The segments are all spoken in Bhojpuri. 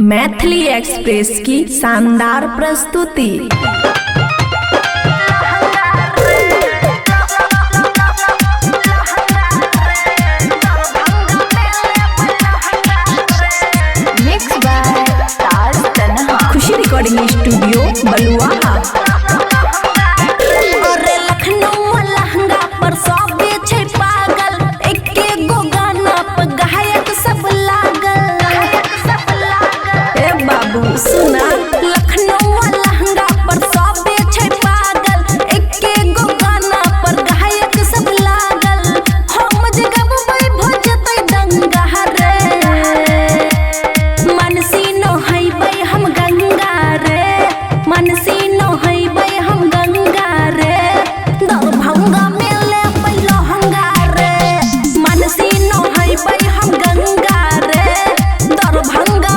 मैथिली एक्सप्रेस की शानदार प्रस्तुति। मिक्स बाय ताज तन्हा। खुशी रिकॉर्डिंग स्टूडियो बलुआ। सुना लखनऊ लहंगा पर सब बेचे पागल, एके गो गाना पर गायक सब लागल। हम जगब भोजतै दंगा रे, मनसी न हईबै हम गंगा रे, मनसी न हईबै हम गंगा रे। दरभंगा में ले लहंगा रे, मनसी न हईबै हम गंगा रे। दरभंगा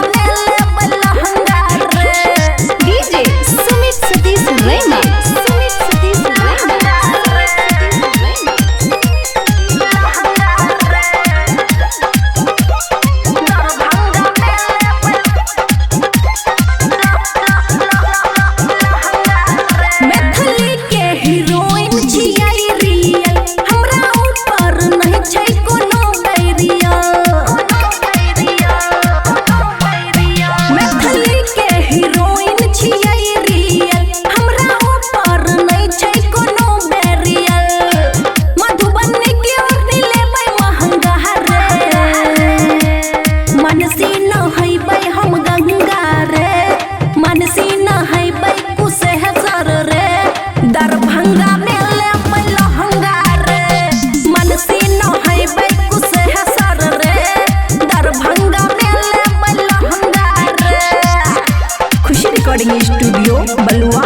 स्टूडियो बलुआ।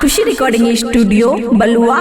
खुशी रिकॉर्डिंग स्टूडियो बलुआ।